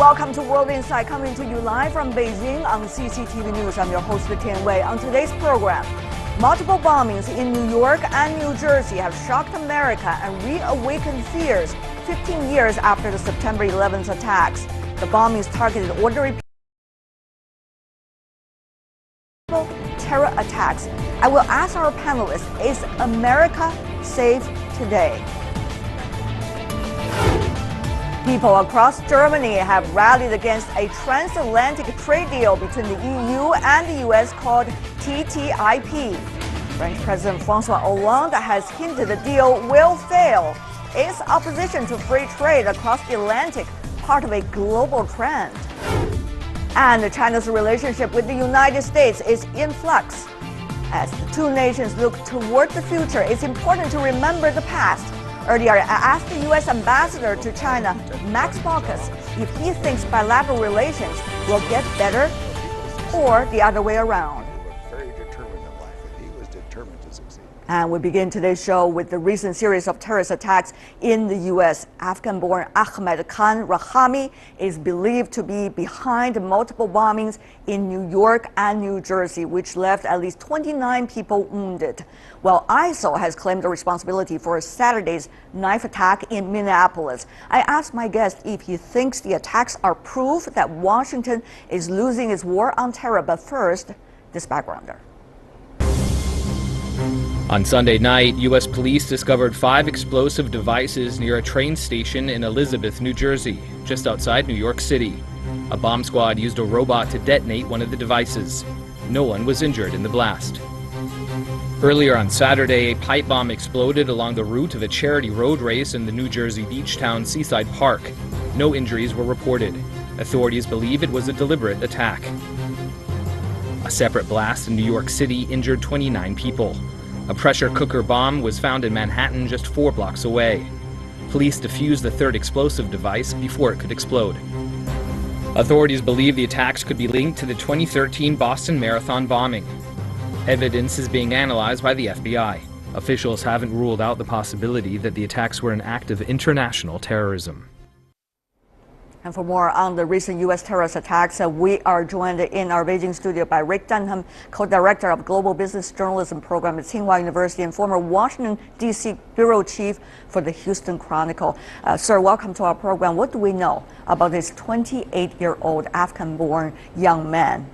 welcome to World Insight, coming to you live from Beijing on CCTV News. I'm your host, Tian Wei. On today's program, multiple bombings in New York and New Jersey have shocked America and reawakened fears 15 years after the September 11th attacks. The bombings targeted ordinary people, terror attacks. I will ask our panelists, is America safe today? People across Germany have rallied against a transatlantic trade deal between the EU and the US called TTIP. French President François Hollande has hinted the deal will fail. Is opposition to free trade across the Atlantic part of a global trend? And China's relationship with the United States is in flux. As the two nations look toward the future, it's important to remember the past. Earlier, I asked the U.S. ambassador to China, Max Baucus, if he thinks bilateral relations will get better or the other way around. He was very determined in life, and he was determined to succeed. And we begin today's show with the recent series of terrorist attacks in the U.S. Afghan-born Ahmed Khan Rahami is believed to be behind multiple bombings in New York and New Jersey, which left at least 29 people wounded. While ISIL has claimed the responsibility for Saturday's knife attack in Minneapolis. I asked my guest if he thinks the attacks are proof that Washington is losing its war on terror. But first, this backgrounder. On Sunday night, U.S. police discovered 5 explosive devices near a train station in Elizabeth, New Jersey, just outside New York City. A bomb squad used a robot to detonate one of the devices. No one was injured in the blast. Earlier on Saturday, a pipe bomb exploded along the route of a charity road race in the New Jersey beach town Seaside Park. No injuries were reported. Authorities believe it was a deliberate attack. A separate blast in New York City injured 29 people. A pressure cooker bomb was found in Manhattan just 4 blocks away. Police defused the third explosive device before it could explode. Authorities believe the attacks could be linked to the 2013 Boston Marathon bombing. Evidence is being analyzed by the FBI. Officials haven't ruled out the possibility that the attacks were an act of international terrorism. And for more on the recent U.S. terrorist attacks, we are joined in our Beijing studio by Rick Dunham, co-director of Global Business Journalism Program at Tsinghua University and former Washington, D.C. bureau chief for the Houston Chronicle. Sir, welcome to our program. What do we know about this 28-year-old Afghan-born young man?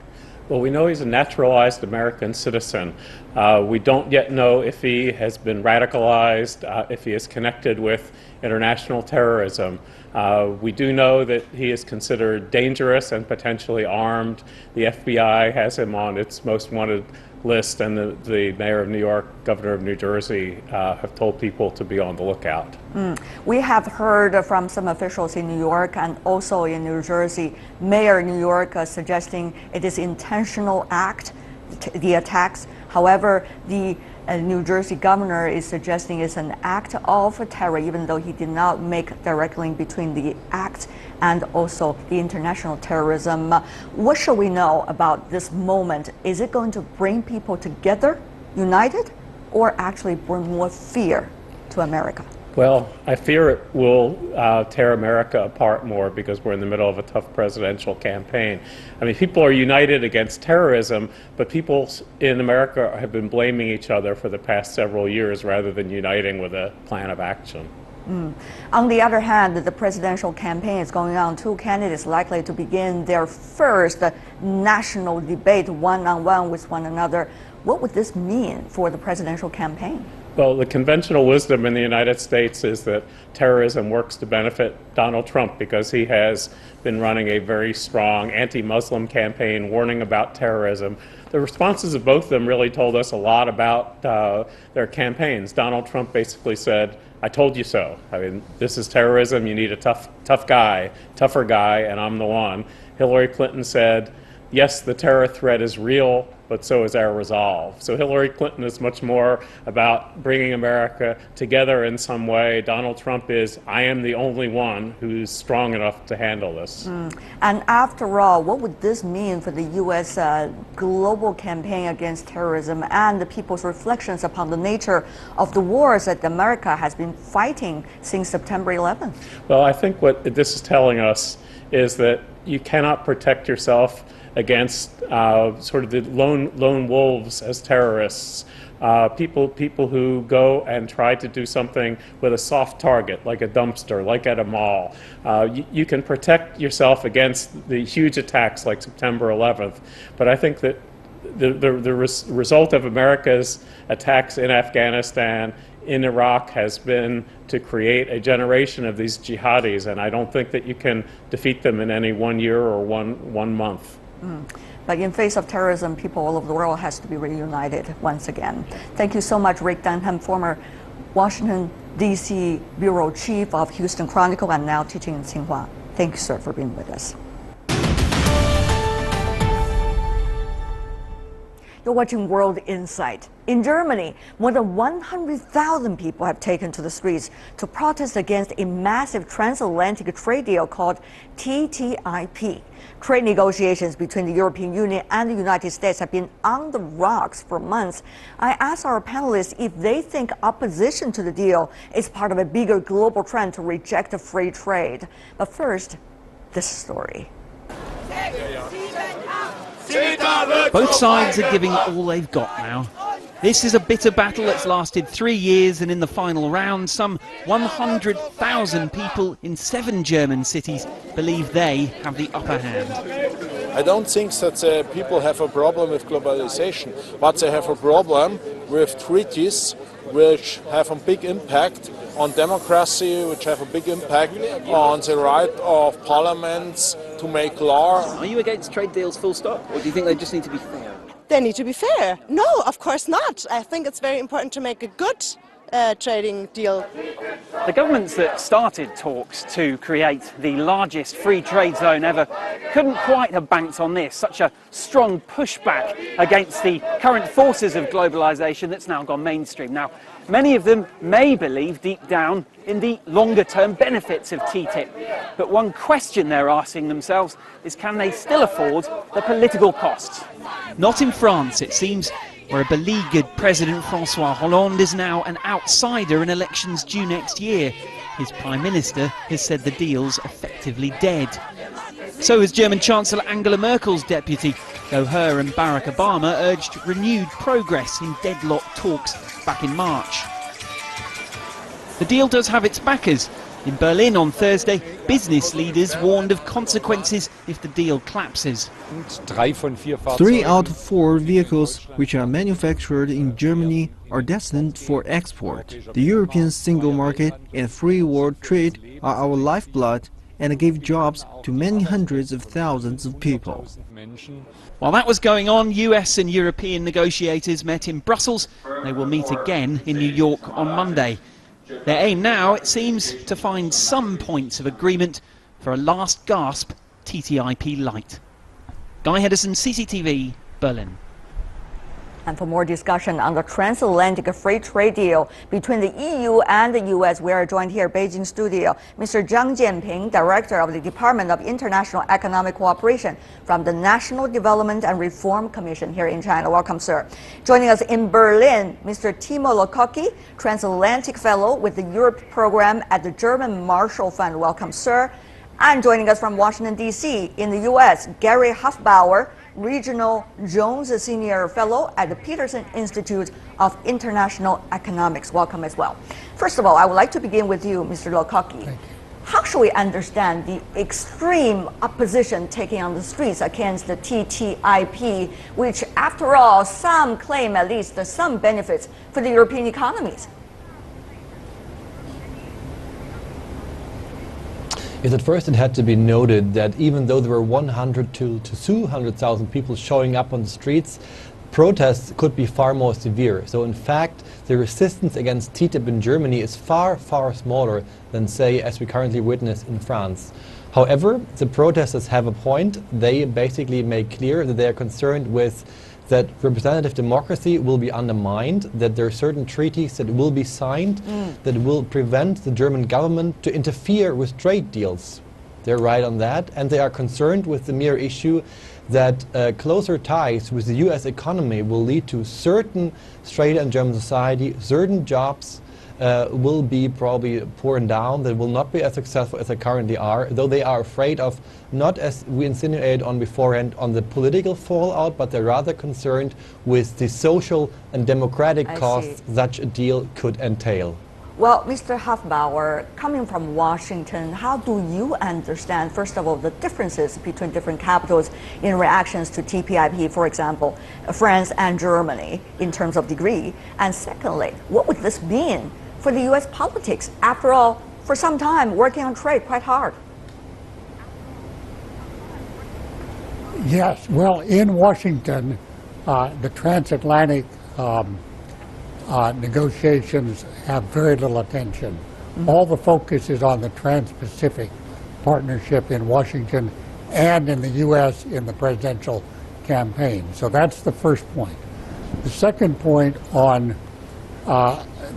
Well, we know he's a naturalized American citizen. We don't yet know if he has been radicalized, if he is connected with international terrorism. We do know that he is considered dangerous and potentially armed. The FBI has him on its most wanted list, and the mayor of New York, governor of New Jersey have told people to be on the lookout. We have heard from some officials in New York and also in New Jersey, Mayor of New York suggesting it is intentional act, the attacks. However, the New Jersey governor is suggesting it's an act of terror, even though he did not make direct link between the act and also the international terrorism. What should we know about this moment? Is it going to bring people together, united, or actually bring more fear to America? Well, I fear it will tear America apart more because we're in the middle of a tough presidential campaign. I mean, people are united against terrorism, but people in America have been blaming each other for the past several years rather than uniting with a plan of action. On the other hand, the presidential campaign is going on. 2 candidates likely to begin their first national debate one-on-one with one another. What would this mean for the presidential campaign? Well, the conventional wisdom in the United States is that terrorism works to benefit Donald Trump because he has been running a very strong anti-Muslim campaign warning about terrorism. The responses of both of them really told us a lot about their campaigns. Donald Trump basically said, "I told you so. I mean, this is terrorism. You need a tougher guy, and I'm the one." Hillary Clinton said, yes, the terror threat is real, but so is our resolve. So Hillary Clinton is much more about bringing America together in some way. Donald Trump is, I am the only one who's strong enough to handle this. And after all, what would this mean for the U.S. Global campaign against terrorism and the people's reflections upon the nature of the wars that America has been fighting since September 11th? Well, I think what this is telling us is that you cannot protect yourself against sort of the lone wolves as terrorists, people who go and try to do something with a soft target, like a dumpster, like at a mall. You can protect yourself against the huge attacks like September 11th, but I think that the result of America's attacks in Afghanistan, in Iraq, has been to create a generation of these jihadis, and I don't think that you can defeat them in any 1 year or one month. But in face of terrorism, people all over the world has to be reunited once again. Thank you so much, Rick Dunham, former Washington, D.C. Bureau Chief of Houston Chronicle and now teaching in Tsinghua. Thank you, sir, for being with us. You're watching World Insight. In Germany, more than 100,000 people have taken to the streets to protest against a massive transatlantic trade deal called TTIP. Trade negotiations between the European Union and the United States have been on the rocks for months. I asked our panelists if they think opposition to the deal is part of a bigger global trend to reject free trade. But first, this story. Both sides are giving all they've got now. This is a bitter battle that's lasted 3 years, and in the final round, some 100,000 people in 7 German cities believe they have the upper hand. I don't think that people have a problem with globalization, but they have a problem with treaties which have a big impact on democracy, which have a big impact on the right of parliaments to make law. Are you against trade deals full stop, or do you think they just need to be fair? They need to be fair. No, of course not. I think it's very important to make a good trading deal. The governments that started talks to create the largest free trade zone ever couldn't quite have banked on this, such a strong pushback against the current forces of globalization that's now gone mainstream. Now, many of them may believe deep down in the longer-term benefits of TTIP, but one question they're asking themselves is, can they still afford the political costs? Not in France, it seems, where a beleaguered President François Hollande is now an outsider in elections due next year. His Prime Minister has said the deal's effectively dead. So is German Chancellor Angela Merkel's deputy, though her and Barack Obama urged renewed progress in deadlocked talks back in March. The deal does have its backers. In Berlin on Thursday, business leaders warned of consequences if the deal collapses. 3 out of 4 vehicles which are manufactured in Germany are destined for export. The European single market and free world trade are our lifeblood and give jobs to many hundreds of thousands of people. While that was going on, US and European negotiators met in Brussels. They will meet again in New York on Monday. Their aim now, it seems, to find some points of agreement for a last gasp TTIP light. Guy Hedison, CCTV, Berlin. And for more discussion on the transatlantic free trade deal between the EU and the U.S., we are joined here at Beijing studio. Mr. Zhang Jianping, Director of the Department of International Economic Cooperation from the National Development and Reform Commission here in China. Welcome, sir. Joining us in Berlin, Mr. Timo Lokocki, Transatlantic Fellow with the Europe Program at the German Marshall Fund. Welcome, sir. And joining us from Washington, D.C. in the U.S., Gary Huffbauer, Regional Jones Senior Fellow at the Peterson Institute of International Economics. Welcome as well. First of all, I would like to begin with you, Mr. Lokocki. How should we understand the extreme opposition taking on the streets against the TTIP, which, after all, some claim at least some benefits for the European economies? Yes, at first it had to be noted that even though there were 100 to 200,000 people showing up on the streets, protests could be far more severe. So in fact, the resistance against TTIP in Germany is far, far smaller than, say, as we currently witness in France. However, the protesters have a point. They basically make clear that they are concerned with that representative democracy will be undermined, that there are certain treaties that will be signed that will prevent the German government to interfere with trade deals. They're right on that, and they are concerned with the mere issue that closer ties with the US economy will lead to certain straight and German society, certain jobs will be probably pouring down, that will not be as successful as they currently are, though they are afraid of, not as we insinuated on beforehand, on the political fallout, but they're rather concerned with the social and democratic costs such a deal could entail. Well, Mr. Hofbauer, coming from Washington, how do you understand, first of all, the differences between different capitals in reactions to TTIP, for example, France and Germany, in terms of degree? And secondly, what would this mean for the U.S. politics? After all, for some time, working on trade quite hard. Yes, well, in Washington, the transatlantic negotiations have very little attention. All the focus is on the Trans-Pacific Partnership in Washington and in the U.S. in the presidential campaign. So that's the first point. The second point on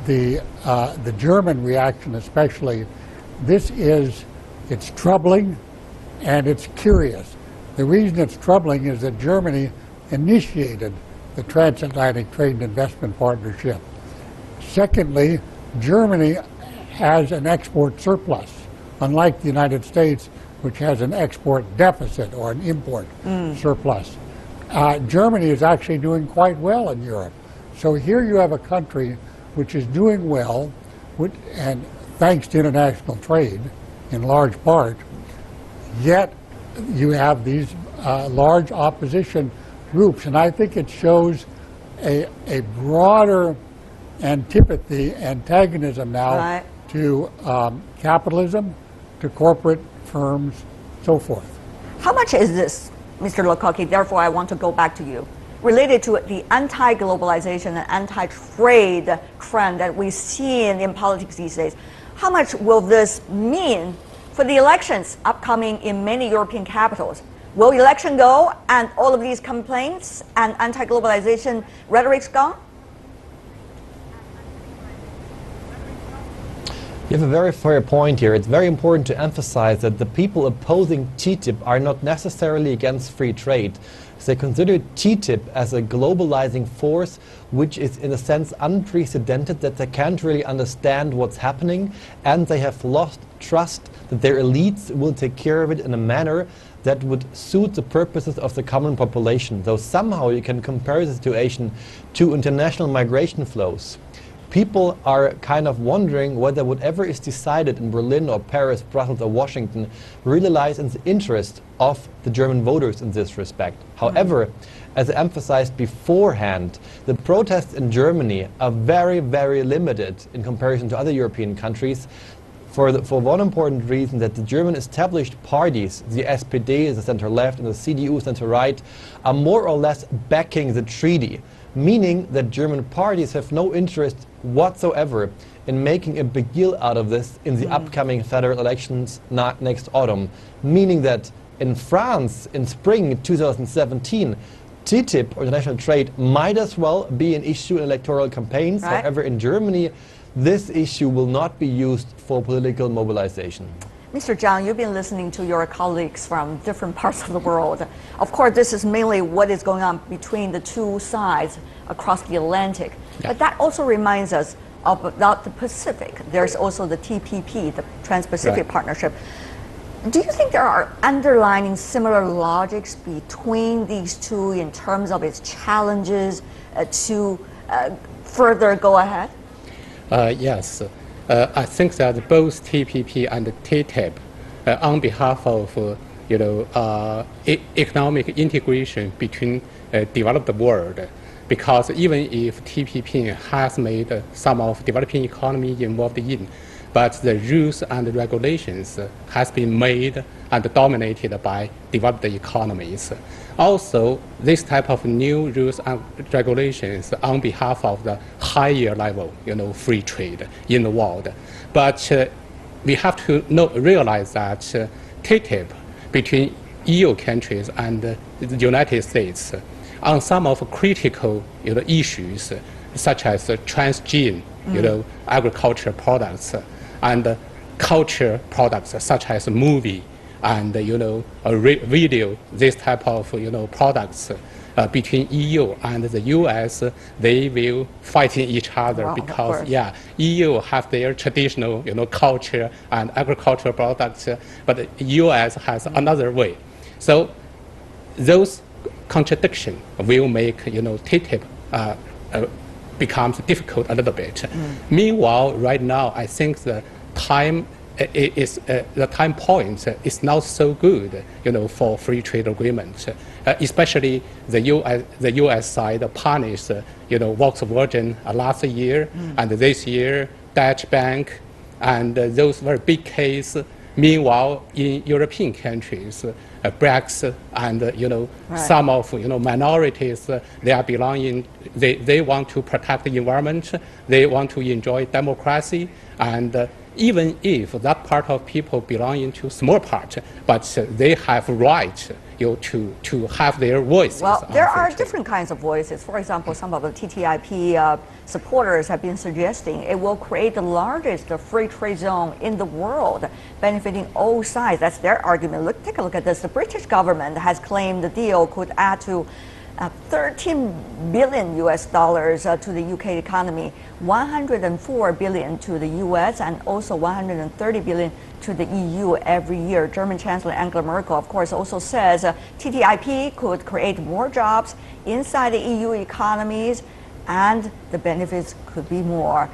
the German reaction especially, it's troubling and it's curious. The reason it's troubling is that Germany initiated the Transatlantic Trade and Investment Partnership. Secondly, Germany has an export surplus, unlike the United States, which has an export deficit or an import surplus. Germany is actually doing quite well in Europe. So here you have a country which is doing well, and thanks to international trade, in large part, yet you have these large opposition groups, and I think it shows a broader antagonism now to capitalism, to corporate firms, so forth. How much is this, Mr. Lukoki, therefore I want to go back to you, related to the anti-globalization and anti-trade trend that we see in politics these days? How much will this mean for the elections upcoming in many European capitals? Will election go and all of these complaints and anti-globalization rhetoric's gone? You have a very fair point here. It's very important to emphasize that the people opposing TTIP are not necessarily against free trade. They consider TTIP as a globalizing force which is in a sense unprecedented, that they can't really understand what's happening, and they have lost trust that their elites will take care of it in a manner that would suit the purposes of the common population. Though somehow you can compare the situation to international migration flows. People are kind of wondering whether whatever is decided in Berlin or Paris, Brussels or Washington really lies in the interest of the German voters in this respect. However, as I emphasized beforehand, the protests in Germany are very, very limited in comparison to other European countries, for one important reason, that the German established parties, the SPD, the center-left, and the CDU, center-right, are more or less backing the treaty, meaning that German parties have no interest whatsoever in making a big deal out of this in the upcoming federal elections next autumn, meaning that in France, in spring 2017, TTIP, or international trade, might as well be an issue in electoral campaigns. However, in Germany, this issue will not be used for political mobilization. Mr. Zhang, you've been listening to your colleagues from different parts of the world. Of course, this is mainly what is going on between the two sides across the Atlantic. But that also reminds us about the Pacific. There's also the TPP, the Trans-Pacific Partnership. Do you think there are underlying similar logics between these two in terms of its challenges to further go ahead? Yes. I think that both TPP and TTIP, on behalf of economic integration between developed world, because even if TPP has made some of developing economy involved in, but the rules and regulations has been made and dominated by developed economies. Also, this type of new rules and regulations on behalf of the higher level, free trade in the world. But we have to realize that TTIP between EU countries and the United States on some of critical issues such as transgene agriculture products and culture products such as movie and video, this type of products between EU and the US, they will fighting each other because EU have their traditional culture and agricultural products, but the US has another way. So those contradictions will make TTIP becomes difficult a little bit. Meanwhile, right now, I think the time the time point is not so good, for free trade agreements. Especially the U.S. side punished, Volkswagen last year and this year, Deutsche Bank, and those very big cases. Meanwhile, in European countries, Brexit and some of minorities, they are belonging. They want to protect the environment. They want to enjoy democracy, and even if that part of people belonging to small part, but they have right to have their voices. Well, there are different kinds of voices. For example, some of the TTIP supporters have been suggesting it will create the largest free trade zone in the world, benefiting all sides. That's their argument. Take a look at this. The British government has claimed the deal could add to $13 billion to the UK economy, 104 billion to the US, and also 130 billion to the EU every year. German Chancellor Angela Merkel, of course, also says TTIP could create more jobs inside the EU economies, and the benefits could be more.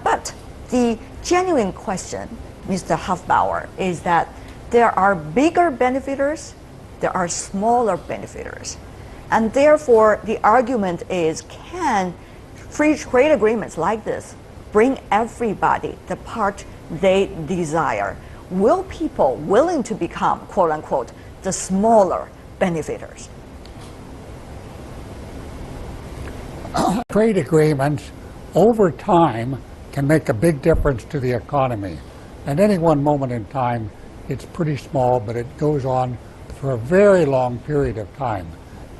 But the genuine question, Mr. Hofbauer, is that there are bigger benefiters, there are smaller benefiters. And therefore, the argument is, can free trade agreements like this bring everybody the part they desire? Will people willing to become, quote unquote, the smaller benefiters? Trade agreements over time can make a big difference to the economy. At any one moment in time, it's pretty small, but it goes on for a very long period of time.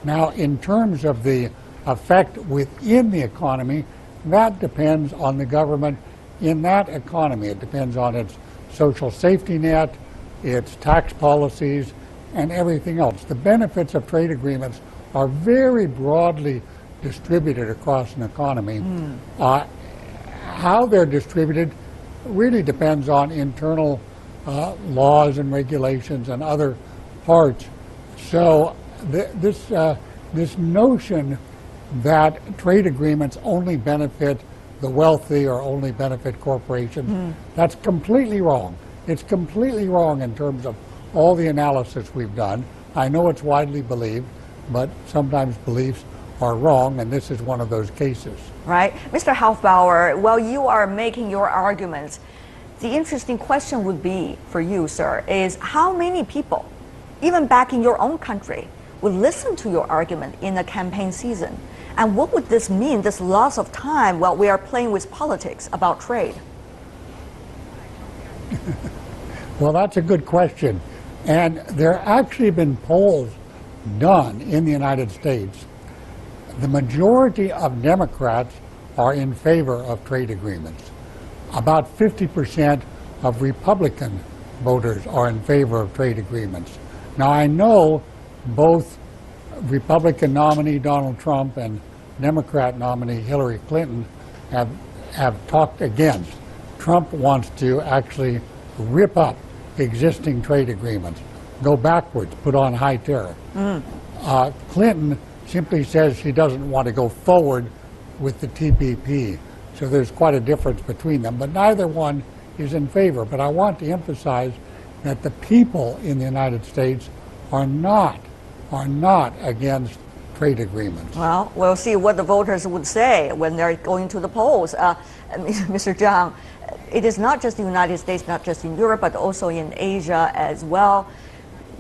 Now, in terms of the effect within the economy, that depends on the government in that economy. It depends on its social safety net, its tax policies, and everything else. The benefits of trade agreements are very broadly distributed across an economy. How they're distributed really depends on internal laws and regulations and other parts. So this notion that trade agreements only benefit the wealthy or only benefit corporations, that's completely wrong. It's completely wrong in terms of all the analysis we've done. I know it's widely believed, but sometimes beliefs are wrong, and this is one of those cases. Right. Mr. Hofbauer, while you are making your arguments, the interesting question would be for you, sir, is how many people, even back in your own country, would listen to your argument in a campaign season? And what would this mean, this loss of time while we are playing with politics about trade? Well, that's a good question. And there have actually been polls done in the United States. The majority of Democrats are in favor of trade agreements. About 50% of Republican voters are in favor of trade agreements. Now, I know both Republican nominee Donald Trump and Democrat nominee Hillary Clinton have talked against. Trump wants to actually rip up existing trade agreements, go backwards, put on high tariff. Clinton simply says she doesn't want to go forward with the TPP. So there's quite a difference between them, but neither one is in favor. But I want to emphasize that the people in the United States are not against trade agreements. Well, we'll see what the voters would say when they're going to the polls. Mr. Zhang, it is not just the United States, not just in Europe, but also in Asia as well.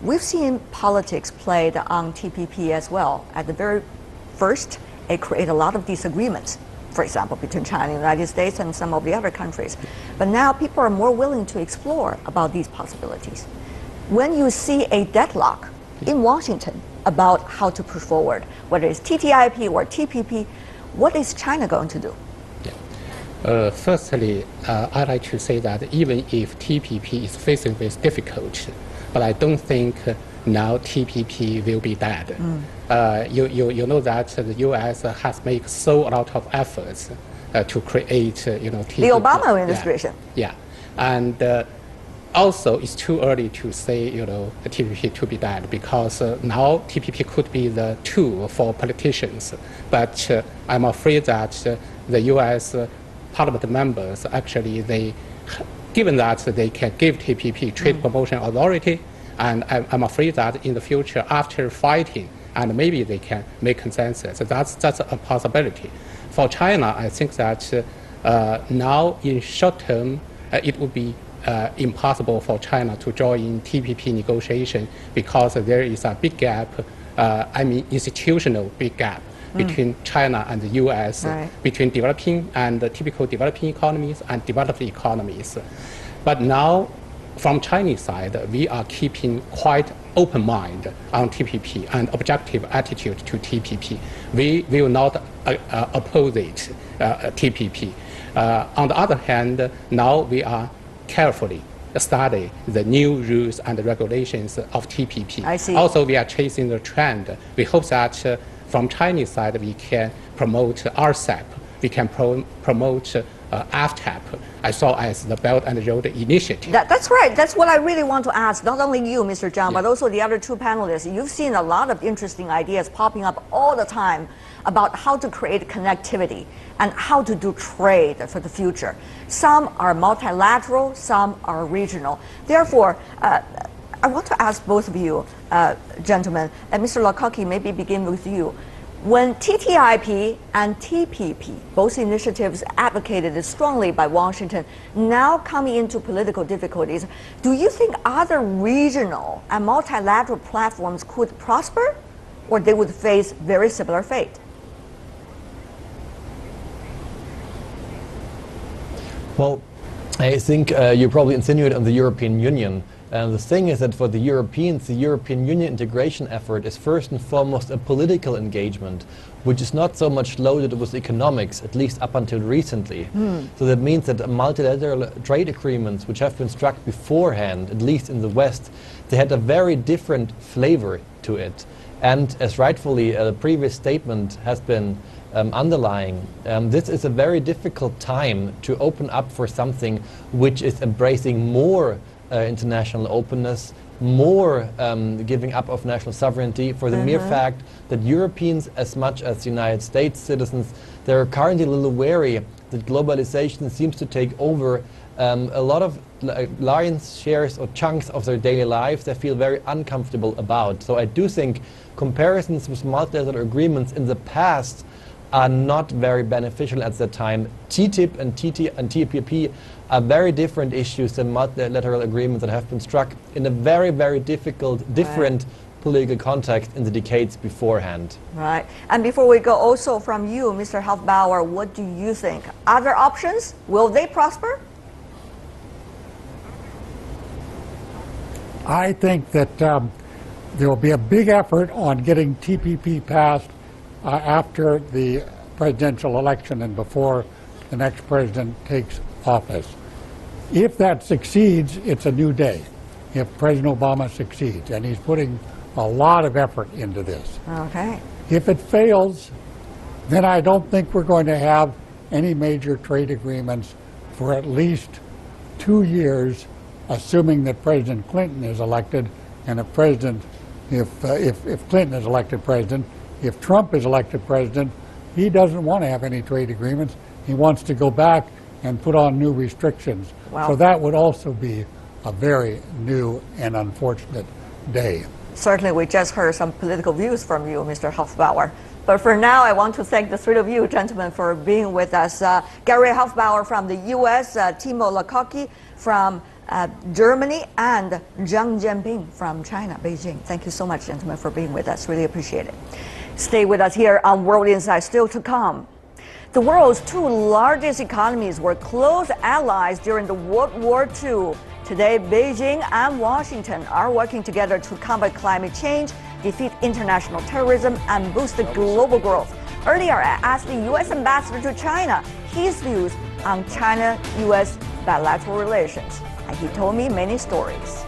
We've seen politics played on TPP as well. At the very first, it created a lot of disagreements, for example, between China and the United States and some of the other countries. But now people are more willing to explore about these possibilities. when you see a deadlock in Washington about how to push forward, whether it's TTIP or TPP, what is China going to do? Firstly, I'd like to say that even if TPP is facing with difficulty, but I don't think now TPP will be dead. You know that the U.S. has made so a lot of efforts to create, TPP. The Obama administration. Yeah. And also, it's too early to say, the TPP to be dead, because now TPP could be the tool for politicians. But I'm afraid that the U.S. Parliament members, actually, given that they can give TPP trade promotion authority, and I'm afraid that in the future, after fighting, and maybe they can make consensus. That's a possibility. For China, I think that now in short term, it would be impossible for China to join TPP negotiation, because there is a big gap, institutional big gap between China and the U.S., between developing and typical developing economies and developed economies. But now, from Chinese side, we are keeping quite open mind on TPP and objective attitude to TPP. We will not oppose it, TPP. On the other hand, now we are carefully study the new rules and regulations of TPP. I see. Also, we are chasing the trend. We hope that from Chinese side, we can promote RCEP, we can promote FTAP, as well as the Belt and Road Initiative. That's right. That's what I really want to ask. Not only you, Mr. Zhang, but also the other two panelists. You've seen a lot of interesting ideas popping up all the time about how to create connectivity and how to do trade for the future. Some are multilateral, some are regional. Therefore, I want to ask both of you, gentlemen, and Mr. Lakaki, maybe begin with you. When TTIP and TPP, both initiatives advocated strongly by Washington, now coming into political difficulties, do you think other regional and multilateral platforms could prosper, or they would face very similar fate? Well, I think you probably insinuate on the European Union. The thing is that for the Europeans, the European Union integration effort is first and foremost a political engagement, which is not so much loaded with economics, at least up until recently. So that means that multilateral trade agreements, which have been struck beforehand, at least in the West, they had a very different flavor to it. And as rightfully the previous statement has been underlying, this is a very difficult time to open up for something which is embracing more international openness, more giving up of national sovereignty, for the mere fact that Europeans, as much as United States citizens, they're currently a little wary that globalization seems to take over a lot of lion's shares or chunks of their daily lives they feel very uncomfortable about. So I do think comparisons with multilateral agreements in the past are not very beneficial at that time. TTIP and TPP are very different issues than multilateral agreements that have been struck in a very, very difficult, different political context in the decades beforehand. Right. And before we go, also from you, Mr. Hofbauer, what do you think? Other options, will they prosper? I think that there will be a big effort on getting TPP passed after the presidential election and before the next president takes office. If that succeeds, it's a new day. If President Obama succeeds, and he's putting a lot of effort into this. Okay. If it fails, then I don't think we're going to have any major trade agreements for at least 2 years, assuming that President Clinton is elected, and if Clinton is elected president, if Trump is elected president, he doesn't want to have any trade agreements. He wants to go back and put on new restrictions. Wow. So that would also be a very new and unfortunate day. Certainly, we just heard some political views from you, Mr. Hofbauer. But for now, I want to thank the three of you, gentlemen, for being with us. Gary Hofbauer from the U.S., Timo Lakaki from Germany, and Zhang Jianping from China, Beijing. Thank you so much, gentlemen, for being with us. Really appreciate it. Stay with us here on World Insight. Still to come. The world's two largest economies were close allies during the World War II. Today, Beijing and Washington are working together to combat climate change, defeat international terrorism, and boost global growth. Earlier, I asked the U.S. ambassador to China his views on China-U.S. bilateral relations, and he told me many stories.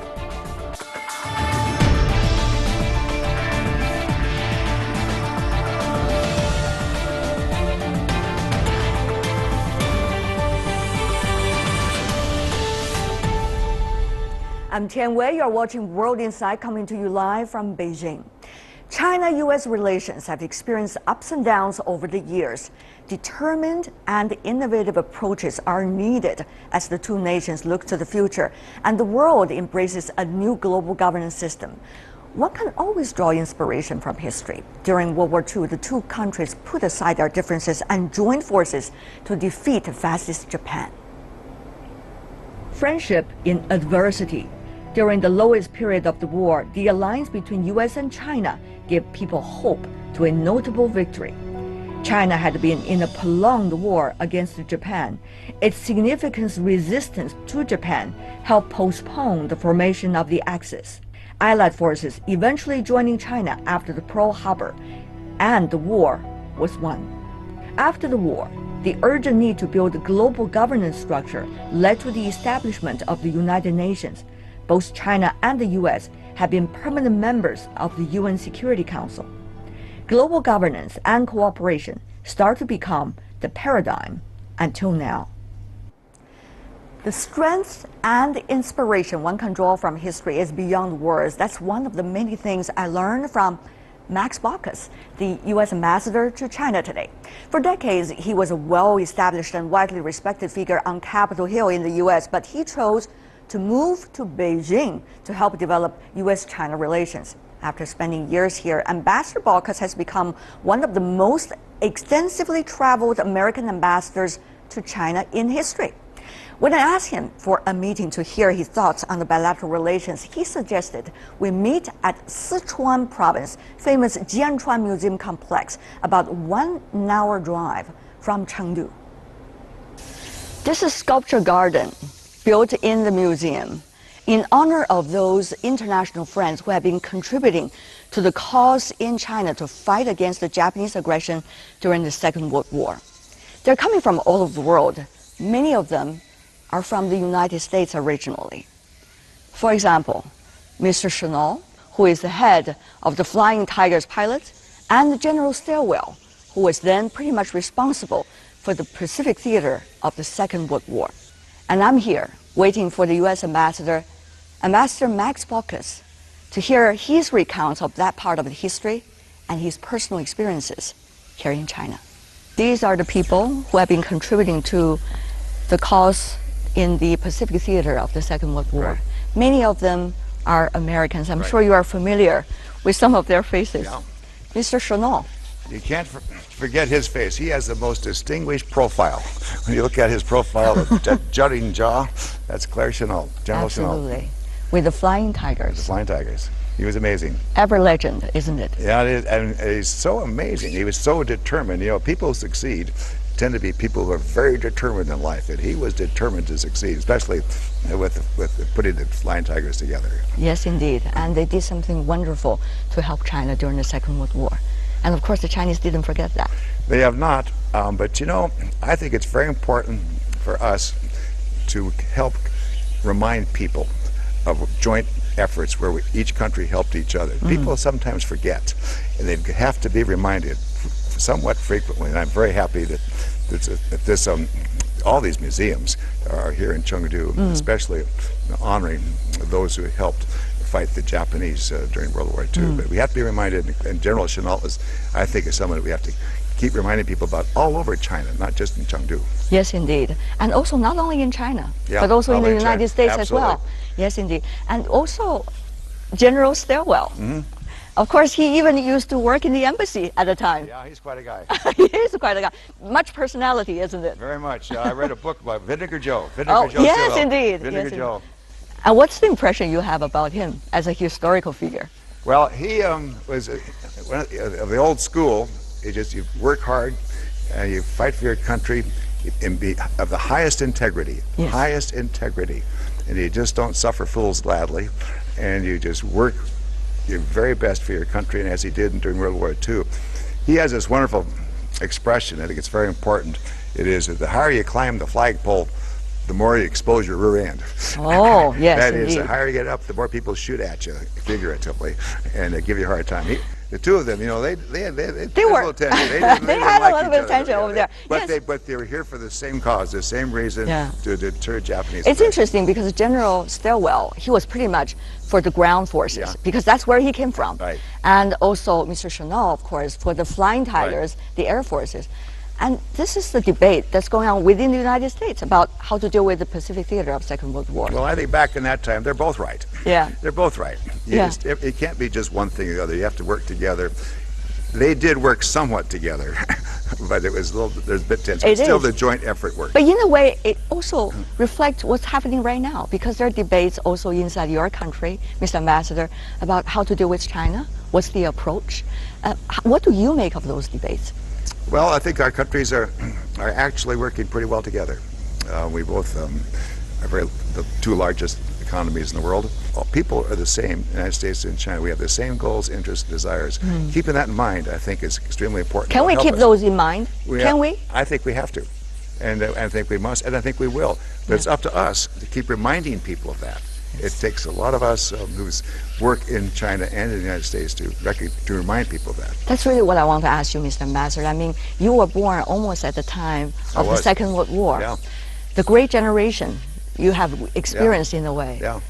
I'm Tian Wei. You're watching World Insight, coming to you live from Beijing. China-U.S. relations have experienced ups and downs over the years. Determined and innovative approaches are needed as the two nations look to the future and the world embraces a new global governance system. One can always draw inspiration from history. During World War II, the two countries put aside their differences and joined forces to defeat fascist Japan. Friendship in adversity. During the lowest period of the war, the alliance between U.S. and China gave people hope to a notable victory. China had been in a prolonged war against Japan. Its significant resistance to Japan helped postpone the formation of the Axis. Allied forces eventually joining China after the Pearl Harbor, and the war was won. After the war, the urgent need to build a global governance structure led to the establishment of the United Nations. Both China and the U.S. have been permanent members of the UN Security Council. Global governance and cooperation start to become the paradigm until now. The strength and inspiration one can draw from history is beyond words. That's one of the many things I learned from Max Baucus, the U.S. ambassador to China today. For decades, he was a well-established and widely respected figure on Capitol Hill in the U.S., but he chose to move to Beijing to help develop U.S.-China relations. After spending years here, Ambassador Baucus has become one of the most extensively traveled American ambassadors to China in history. When I asked him for a meeting to hear his thoughts on the bilateral relations, he suggested we meet at Sichuan Province, famous Jianchuan Museum Complex, about 1 hour drive from Chengdu. This is Sculpture Garden, built in the museum in honor of those international friends who have been contributing to the cause in China to fight against the Japanese aggression during the Second World War. They're coming from all over the world. Many of them are from the United States originally. For example, Mr. Chennault, who is the head of the Flying Tigers pilots, and General Stilwell, who was then pretty much responsible for the Pacific Theater of the Second World War. And I'm here waiting for the U.S. Ambassador, Ambassador Max Baucus, to hear his recounts of that part of the history and his personal experiences here in China. These are the people who have been contributing to the cause in the Pacific Theater of the Second World War. Right. Many of them are Americans. I'm sure you are familiar with some of their faces. Yeah. Mr. Chennault. You can't forget his face. He has the most distinguished profile. When you look at his profile, the jutting jaw, that's Claire Chennault, General Absolutely. Chennault. With the Flying Tigers. The Flying Tigers. He was amazing. Ever legend, isn't it? Yeah, it is, and he's so amazing. He was so determined. You know, people who succeed tend to be people who are very determined in life, and he was determined to succeed, especially with putting the Flying Tigers together. Yes, indeed. And they did something wonderful to help China during the Second World War. And of course, the Chinese didn't forget that. They have not, but you know, I think it's very important for us to help remind people of joint efforts where each country helped each other. People sometimes forget, and they have to be reminded somewhat frequently. And I'm very happy that all these museums are here in Chengdu, especially honoring those who helped fight the Japanese during World War II. But we have to be reminded, and General Chennault I think is someone that we have to keep reminding people about all over China, not just in Chengdu. Yes, indeed. And also not only in China, but also in the United States as well. Yes, indeed. And also General Stilwell. Of course, he even used to work in the embassy at the time. Yeah, he's quite a guy. He is quite a guy. Much personality, isn't it? Very much. I read a book about Vinegar Joe. Joe yes, indeed. Vinegar yes, Joe. Indeed. And what's the impression you have about him as a historical figure? Well, he was one of the old school. You work hard, you fight for your country, and be of the highest integrity. Yes. Highest integrity. and you just don't suffer fools gladly, and you just work your very best for your country, and as he did during World War II. He has this wonderful expression, I think it's very important. It is that the higher you climb the flagpole, the more you expose your rear end. Oh, yes, That indeed. is, the higher you get up, the more people shoot at you, figuratively, and they give you a hard time. The two of them, you know, they were. they had a little bit of tension over there. But Yes. they were here for the same cause, the same reason, to deter Japanese. It's aggression. interesting because General Stilwell, he was pretty much for the ground forces because that's where he came from. Right. And also Mr. Chanel, of course, for the Flying Tigers, the Air Forces. And this is the debate that's going on within the United States about how to deal with the Pacific theater of Second World War. Well, I think back in that time, they're both right. Yeah. They're both right. It can't be just one thing or the other. You have to work together. They did work somewhat together, but it was there's a bit tense. But still, the joint effort worked. But in a way, it also reflects what's happening right now because there are debates also inside your country, Mr. Ambassador, about how to deal with China. What's the approach? What do you make of those debates? Well, I think our countries are actually working pretty well together. We both are the two largest economies in the world. People are the same, United States and China. We have the same goals, interests, desires. Keeping that in mind, I think, is extremely important. Can we keep those in mind? Can we? I think we have to. And I think we must, and I think we will. But it's up to us to keep reminding people of that. It takes a lot of us who work in China and in the United States to remind people of that. That's really what I want to ask you, Mr. Ambassador. I mean, you were born almost at the time of the Second World War. Yeah. The great generation you have experienced in a way. Yeah.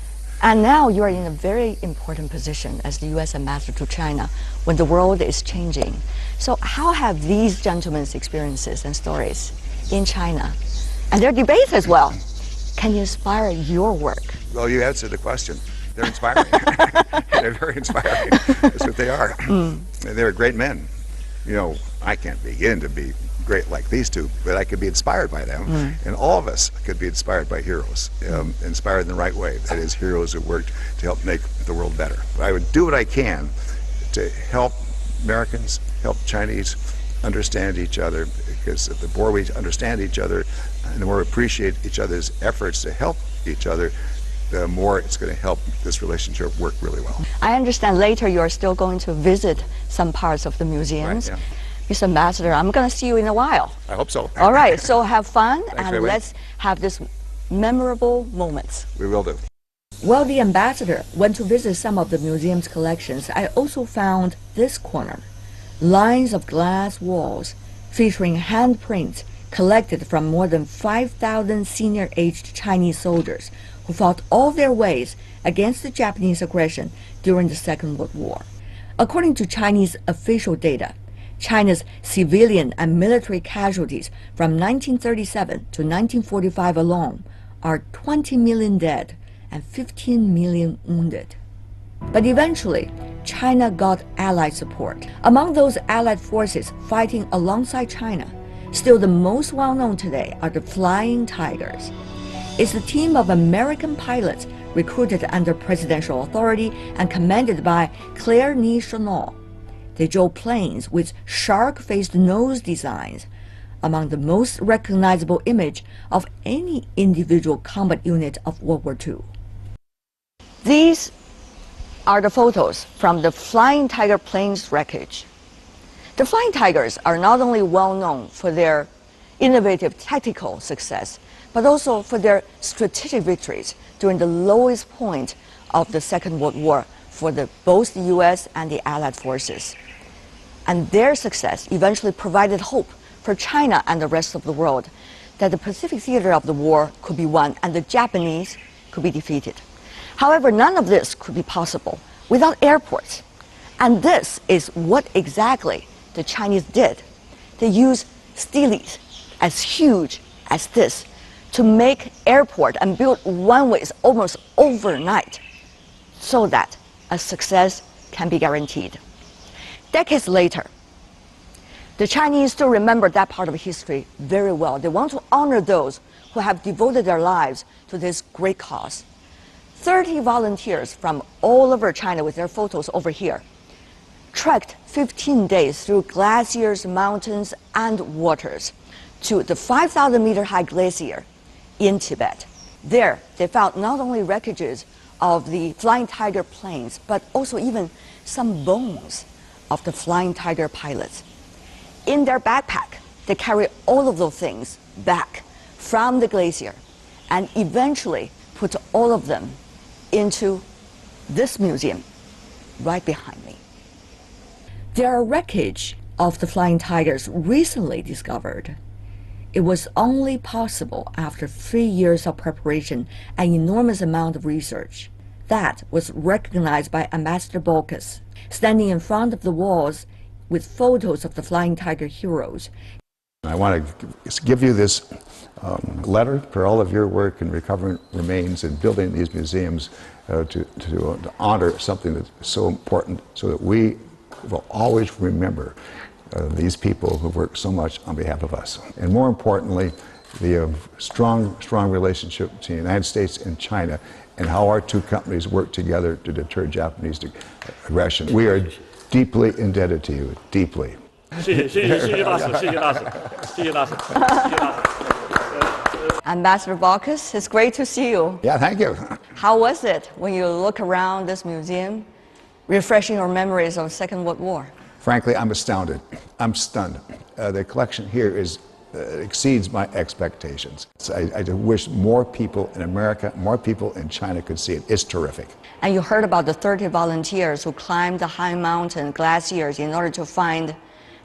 And now you are in a very important position as the U.S. ambassador to China when the world is changing. So how have these gentlemen's experiences and stories in China and their debates as well can inspire your work? Well, you answered the question. They're inspiring. They're very inspiring. That's what they are. And they're great men. You know, I can't begin to be great like these two, but I could be inspired by them. And all of us could be inspired by heroes, inspired in the right way. That is, heroes who worked to help make the world better. I would do what I can to help Americans, help Chinese understand each other, because the more we understand each other and the more we appreciate each other's efforts to help each other, the more it's going to help this relationship work really well. I understand later you're still going to visit some parts of the museums. Right, Mr. Ambassador, I'm going to see you in a while. I hope so. All right, so have fun and much. let's have this memorable moments. We will do. While the ambassador went to visit some of the museum's collections, I also found this corner. Lines of glass walls featuring handprints collected from more than 5,000 senior-aged Chinese soldiers who fought all their ways against the Japanese aggression during the Second World War. According to Chinese official data, China's civilian and military casualties from 1937 to 1945 alone are 20 million dead and 15 million wounded. But eventually, China got Allied support. Among those Allied forces fighting alongside China, still the most well-known today are the Flying Tigers. It's a team of American pilots recruited under presidential authority and commanded by Claire Chanel. They drove planes with shark-faced nose designs, among the most recognizable image of any individual combat unit of World War II. These are the photos from the Flying Tiger plane's wreckage. The Flying Tigers are not only well known for their innovative tactical success, but also for their strategic victories during the lowest point of the Second World War for both the U.S. and the Allied forces. And their success eventually provided hope for China and the rest of the world that the Pacific theater of the war could be won and the Japanese could be defeated. However, none of this could be possible without airports. And this is what exactly the Chinese did. They used steles as huge as this to make airport and build runways almost overnight so that a success can be guaranteed. Decades later, the Chinese still remember that part of history very well. They want to honor those who have devoted their lives to this great cause. 30 volunteers from all over China with their photos over here trekked 15 days through glaciers, mountains, and waters to the 5,000-meter high glacier in Tibet. There, they found not only wreckages of the Flying Tiger planes, but also even some bones of the Flying Tiger pilots. In their backpack, they carry all of those things back from the glacier and eventually put all of them into this museum right behind me. There are wreckage of the Flying Tigers recently discovered. It was only possible after 3 years of preparation and enormous amount of research. That was recognized by Ambassador Bolkus, standing in front of the walls with photos of the Flying Tiger heroes. I want to give you this letter for all of your work in recovering remains and building these museums to honor something that's so important, so that we will always remember these people who worked so much on behalf of us. And more importantly, the strong relationship between the United States and China, and how our two companies work together to deter Japanese aggression. We are deeply indebted to you, deeply. Ambassador Bolkus, it's great to see you. Yeah, thank you. How was it when you look around this museum, refreshing your memories of the Second World War? Frankly, I'm astounded. I'm stunned. The collection here exceeds my expectations. I wish more people in America, more people in China could see it. It's terrific. And you heard about the 30 volunteers who climbed the high mountain glaciers in order to find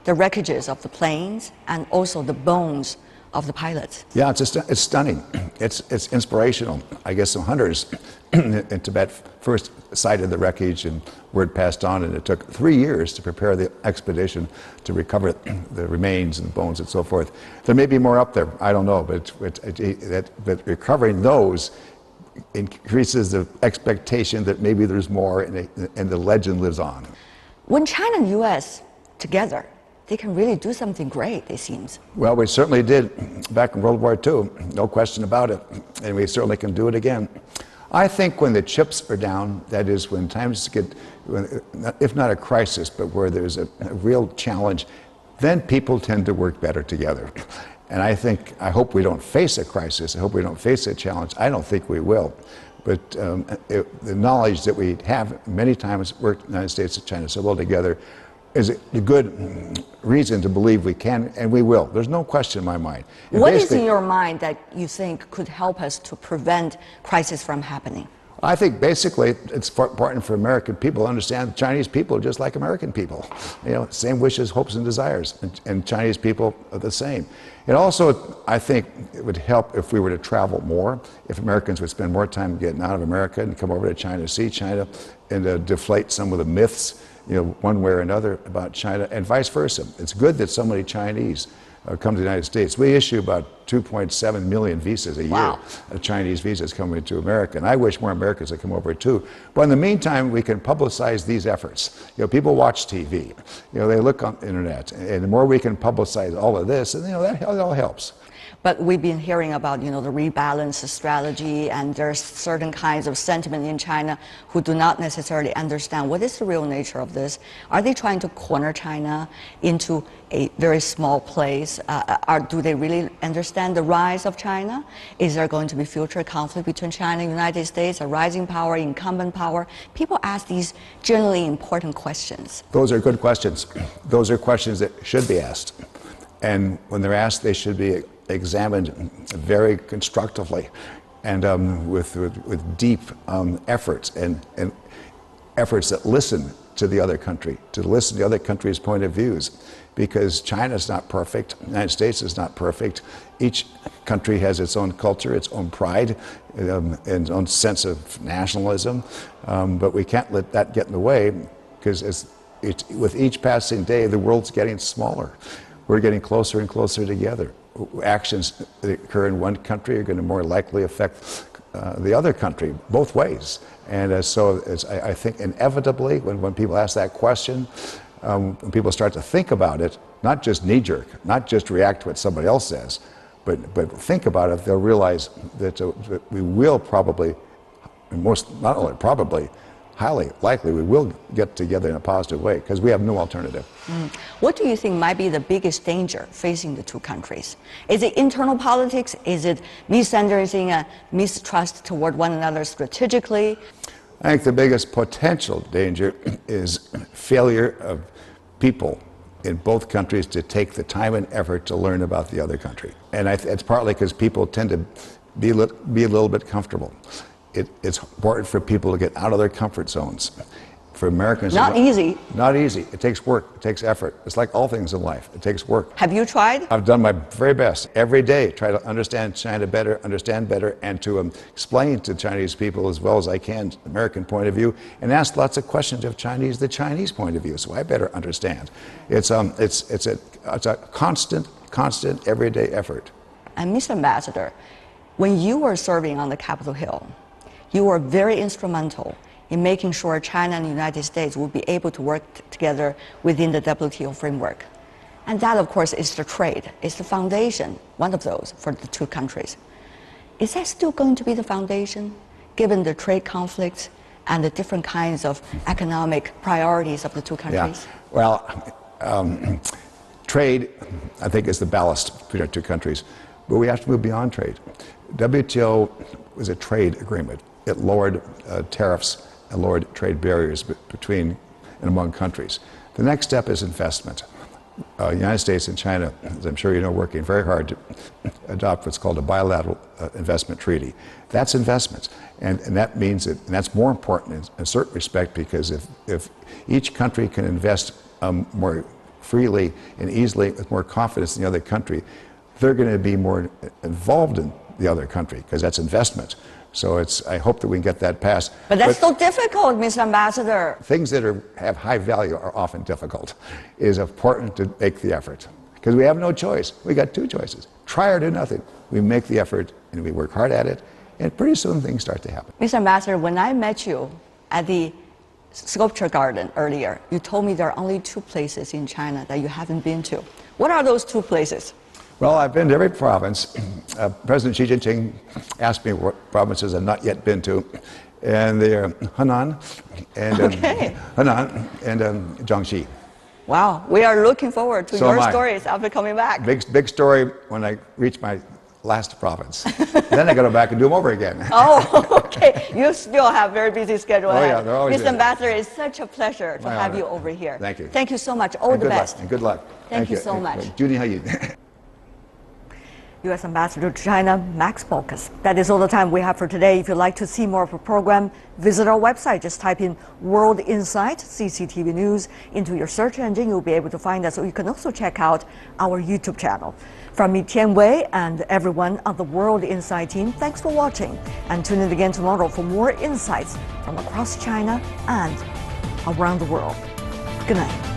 the wreckages of the planes and also the bones of the pilots. Yeah, it's stunning. It's inspirational. I guess some hunters in Tibet first sighted the wreckage and word passed on, and it took 3 years to prepare the expedition to recover the remains and bones and so forth. There may be more up there, I don't know, but recovering those increases the expectation that maybe there's more, and the legend lives on. When China and U.S. together, they can really do something great, it seems. Well, we certainly did back in World War II, no question about it, and we certainly can do it again. I think when the chips are down, that is when times get, if not a crisis, but where there's a real challenge, then people tend to work better together. And I hope we don't face a crisis, I hope we don't face a challenge. I don't think we will. But the knowledge that we have many times worked in the United States and China so well together is a good reason to believe we can, and we will. There's no question in my mind. And what is in your mind that you think could help us to prevent crisis from happening? I think basically it's important for American people to understand Chinese people are just like American people. You know, same wishes, hopes, and desires, and Chinese people are the same. It also, I think, it would help if we were to travel more, if Americans would spend more time getting out of America and come over to China, see China, and deflate some of the myths, you know, one way or another about China, and vice versa. It's good that so many Chinese come to the United States. We issue about 2.7 million visas a year, Chinese visas coming to America, and I wish more Americans would come over too. But in the meantime, we can publicize these efforts. You know, people watch TV, you know, they look on the internet, and the more we can publicize all of this, and you know, that all helps. But we've been hearing about, you know, the rebalance strategy, and there's certain kinds of sentiment in China who do not necessarily understand what is the real nature of this. Are they trying to corner China into a very small place? Do they really understand the rise of China? Is there going to be future conflict between China and the United States, a rising power, incumbent power? People ask these generally important questions. Those are good questions. Those are questions that should be asked. And when they're asked, they should be examined very constructively and with deep efforts and efforts that listen to the other country, to listen to the other country's point of views, because China's not perfect, the United States is not perfect. Each country has its own culture, its own pride, and its own sense of nationalism, but we can't let that get in the way, because with each passing day, the world's getting smaller. We're getting closer and closer together. Actions that occur in one country are going to more likely affect the other country, both ways. And I think inevitably, when people ask that question, when people start to think about it, not just knee-jerk, not just react to what somebody else says, but think about it, they'll realize that we will probably, not only probably, highly likely we will get together in a positive way because we have no alternative. What do you think might be the biggest danger facing the two countries? Is it internal politics? Is it misunderstanding and mistrust toward one another strategically? I think the biggest potential danger is failure of people in both countries to take the time and effort to learn about the other country. And it's partly because people tend to be a little bit comfortable. It's important for people to get out of their comfort zones. For Americans, not easy. Not easy. It takes work. It takes effort. It's like all things in life. It takes work. Have you tried? I've done my very best every day. Try to understand China better, understand better, and to explain to Chinese people as well as I can the American point of view, and ask lots of questions of the Chinese point of view, so I better understand. It's a constant everyday effort. And Mr. Ambassador, when you were serving on the Capitol Hill, you were very instrumental in making sure China and the United States will be able to work together within the WTO framework. And that, of course, is the trade. It's the foundation, one of those, for the two countries. Is that still going to be the foundation, given the trade conflicts and the different kinds of economic priorities of the two countries? Yeah. Well, trade, I think, is the ballast between our two countries. But we have to move beyond trade. WTO was a trade agreement. It lowered tariffs and lowered trade barriers between and among countries. The next step is investment. The United States and China, as I'm sure you know, working very hard to adopt what's called a bilateral investment treaty. That's investment. And that means that, and that's more important in a certain respect, because if each country can invest more freely and easily with more confidence in the other country, they're going to be more involved in the other country, because that's investment. So I hope that we can get that passed. But that's so difficult, Mr. Ambassador. Things that have high value are often difficult. It is important to make the effort, because we have no choice. We got two choices: try or do nothing. We make the effort and we work hard at it, and pretty soon things start to happen. Mr. Ambassador, when I met you at the Sculpture Garden earlier, you told me there are only two places in China that you haven't been to. What are those two places? Well, I've been to every province. President Xi Jinping asked me what provinces I've not yet been to, and they're Henan and Henan and Jiangxi. Wow, we are looking forward to your stories after coming back. Big story when I reach my last province. Then I got to go back and do them over again. Oh, okay. You still have very busy schedule ahead. Yeah, they're always Mr. Ambassador, it's such a pleasure to have you over here. Thank you. Thank you so much. All the best. And good luck. Thank you so much. U.S. Ambassador to China, Max Baucus. That is all the time we have for today. If you'd like to see more of the program, visit our website. Just type in World Insight CCTV News into your search engine. You'll be able to find us. Or you can also check out our YouTube channel. From me, Tian Wei, and everyone on the World Insight team, thanks for watching. And tune in again tomorrow for more insights from across China and around the world. Good night.